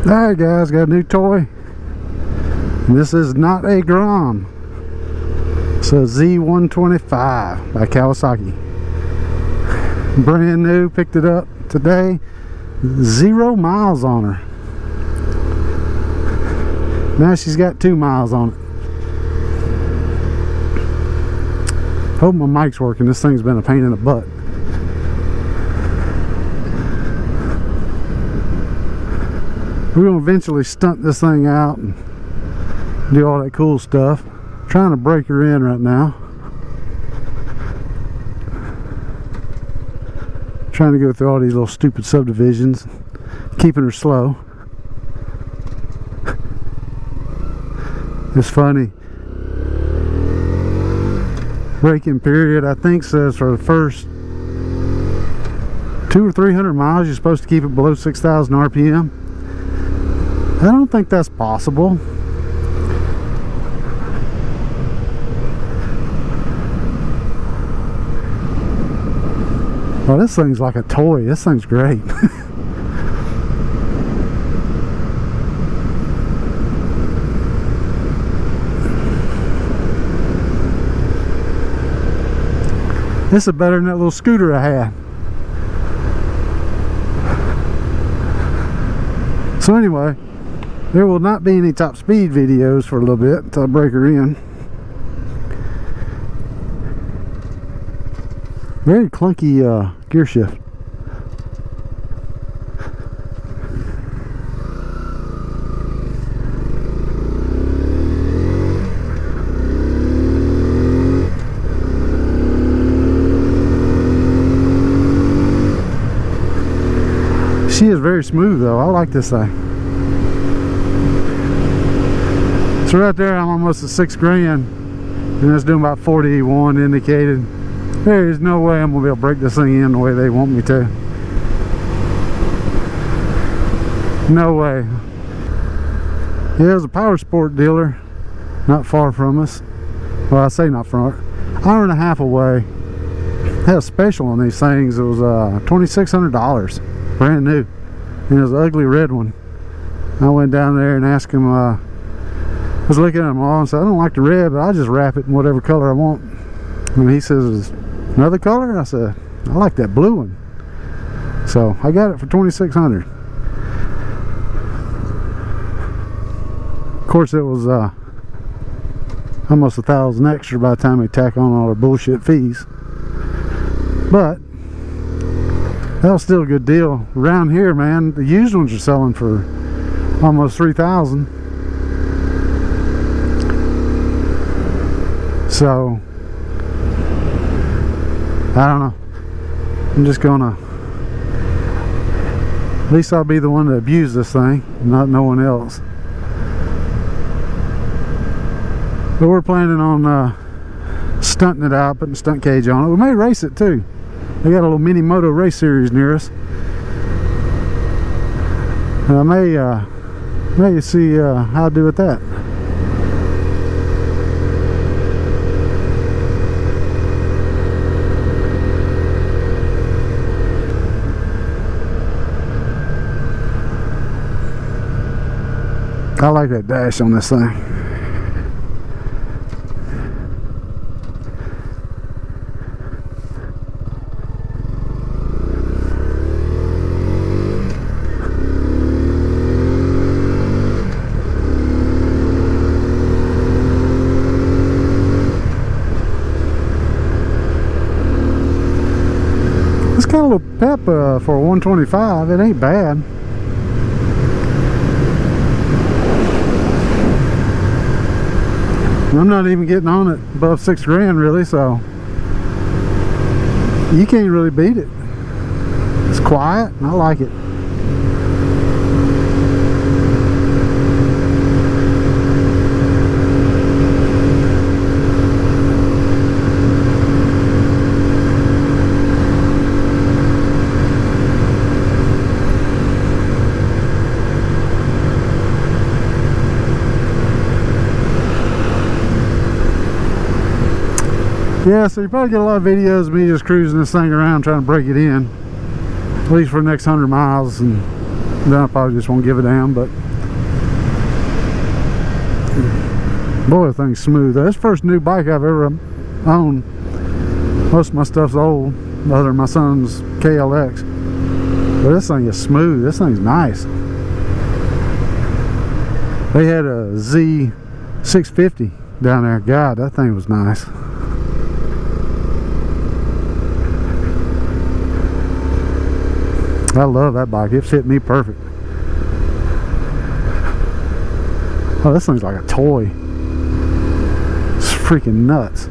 Alright guys, got a new toy. And this is not a Grom. It's a Z125 by Kawasaki. Brand new, picked it up today. 0 miles on her. Now she's got 2 miles on it. Hope my mic's working. This thing's been a pain in the butt. We're going to eventually stunt this thing out and do all that cool stuff. Trying to break her in right now. Trying to go through all these little stupid subdivisions. Keeping her slow. It's funny. Braking period, I think, says for the first 200 or 300 miles you're supposed to keep it below 6,000 RPM. I don't think that's possible. Oh, this thing's like a toy. This thing's great. This is better than that little scooter I had. So anyway, there will not be any top speed videos for a little bit until I break her in. Very clunky gear shift. She is very smooth though. I like this thing. So right there I'm almost at $6 grand and it's doing about 41 indicated. There is no way I'm gonna be able to break this thing in the way they want me to. No way. Yeah, there's a power sport dealer not far from us. Well, I say not far, hour and a half away. They had a special on these things. It was $2,600. Brand new, and it was an ugly red one. I went down there and asked him, I was looking at them all and said, I don't like the red, but I'll just wrap it in whatever color I want. And he says, another color? I said, I like that blue one. So I got it for $2,600. Of course, it was almost $1,000 extra by the time they tack on all their bullshit fees. But that was still a good deal. Around here, man, the used ones are selling for almost $3,000. So I don't know. I'm just gonna, at least I'll be the one to abuse this thing, not no one else. But we're planning on stunting it out, putting a stunt cage on it. We may race it too. They got a little mini moto race series near us. And I may see how I do with that. I like that dash on this thing. It's got a little pep for a 125. It ain't bad. I'm not even getting on it above $6 grand really, so you can't really beat it. It's quiet and I like it. Yeah, so you probably get a lot of videos of me just cruising this thing around trying to break it in, at least for the next 100 miles, and then I probably just won't give a damn. But Boy, the thing's smooth. That's the first new bike I've ever owned. Most of my stuff's old, other than my son's KLX. But this thing is smooth. This thing's nice. They had a Z650 down there. God, that thing was nice. I love that bike. It fit me perfect. Oh, this thing's like a toy. It's freaking nuts.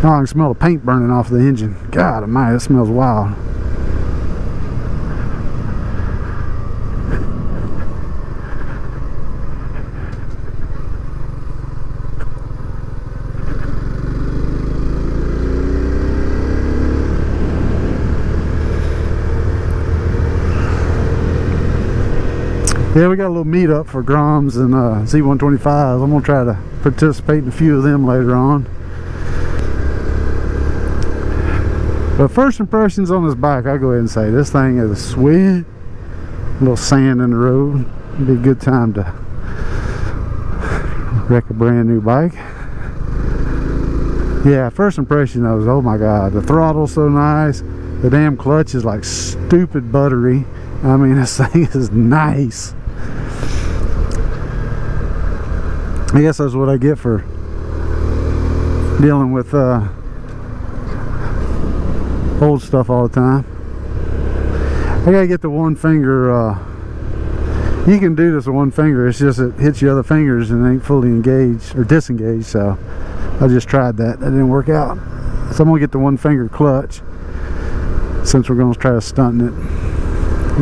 Oh, I can smell the paint burning off the engine. God almighty, it smells wild. Yeah, we got a little meetup for Groms and Z125s. I'm gonna try to participate in a few of them later on. But first impressions on this bike, I'll go ahead and say this thing is sweet. A little sand in the road. It'd be a good time to wreck a brand new bike. Yeah, first impression though is, oh my god, the throttle's so nice. The damn clutch is like stupid buttery. I mean, this thing is nice. I guess that's what I get for dealing with old stuff all the time. I gotta get the one finger. You can do this with one finger. It's just it hits your other fingers and ain't fully engaged or disengaged. So I just tried that. That didn't work out. So I'm gonna get the one finger clutch since we're gonna try to stunt it.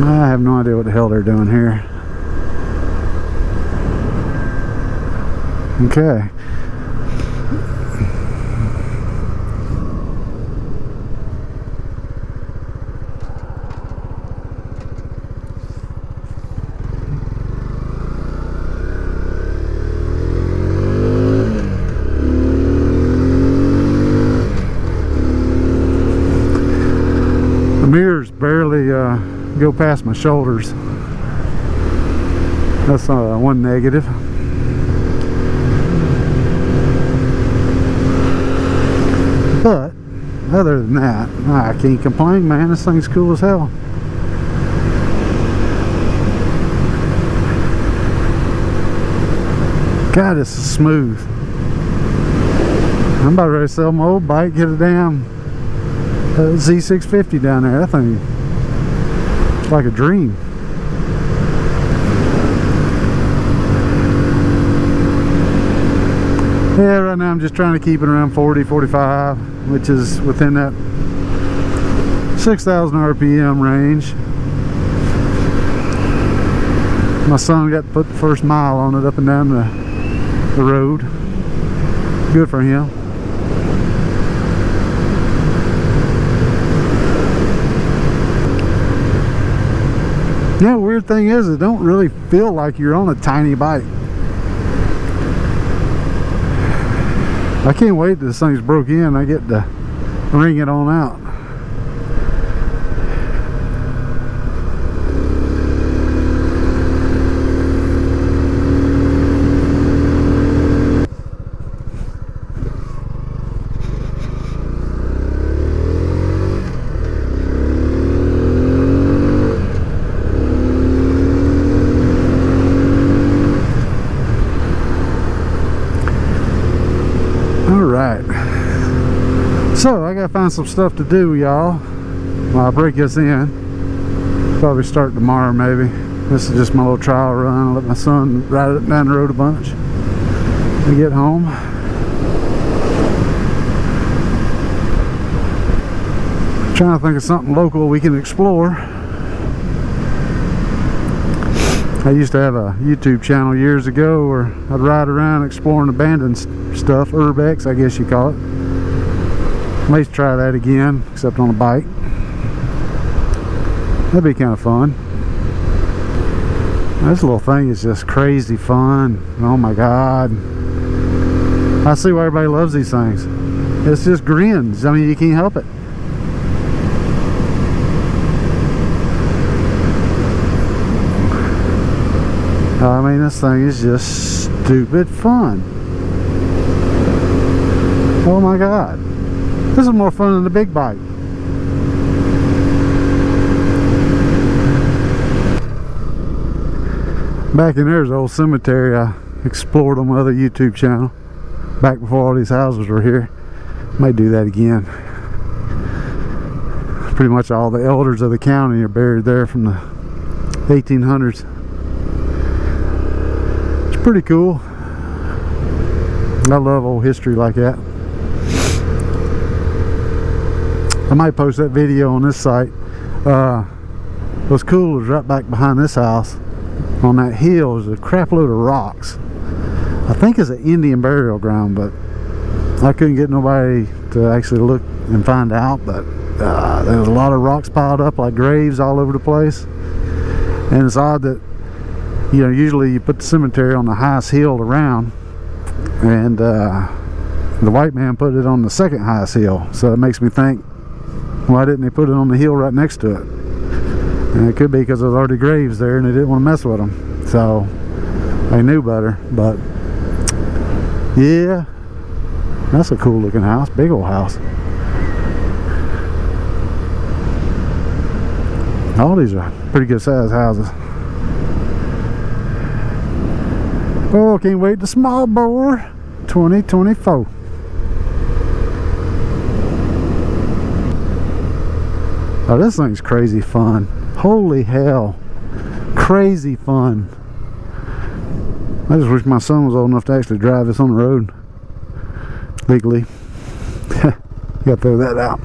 I have no idea what the hell they're doing here. Okay. The mirrors barely go past my shoulders. That's one negative. But other than that, I can't complain, man. This thing's cool as hell. God, this is smooth. I'm about ready to sell my old bike, get a damn Z650 down there. That thing, it's like a dream. Yeah, right now I'm just trying to keep it around 40, 45, which is within that 6,000 RPM range. My son got to put the first mile on it up and down the road. Good for him. Yeah, the weird thing is, it don't really feel like you're on a tiny bike. I can't wait till this thing's broke in. I get to ring it on out. So I gotta find some stuff to do, y'all, while I break this in. Probably start tomorrow, maybe. This is just my little trial run. I'll let my son ride it down the road a bunch when we get home. Trying to think of something local we can explore. I used to have a YouTube channel years ago where I'd ride around exploring abandoned stuff, urbex, I guess you call it. Let's try that again, except on a bike. That'd be kind of fun. This little thing is just crazy fun. Oh my god. I see why everybody loves these things. It's just grins. I mean, you can't help it. I mean, this thing is just stupid fun. Oh my God. This is more fun than the big bike. Back in there's an old cemetery I explored on my other YouTube channel. Back before all these houses were here. Might do that again. Pretty much all the elders of the county are buried there from the 1800s. It's pretty cool. I love old history like that. I might post that video on this site. What's cool is right back behind this house on that hill is a crap load of rocks. I think it's an Indian burial ground, but I couldn't get nobody to actually look and find out. But there's a lot of rocks piled up like graves all over the place. And it's odd that, you know, usually you put the cemetery on the highest hill around, and the white man put it on the second highest hill. So it makes me think, why didn't they put it on the hill right next to it? And it could be because there's already graves there and they didn't want to mess with them. So they knew better. But yeah, that's a cool looking house. Big old house. All these are pretty good sized houses. Oh, can't wait to small bore 2024. Oh, this thing's crazy fun. Holy hell. Crazy fun. I just wish my son was old enough to actually drive this on the road legally. Gotta throw that out.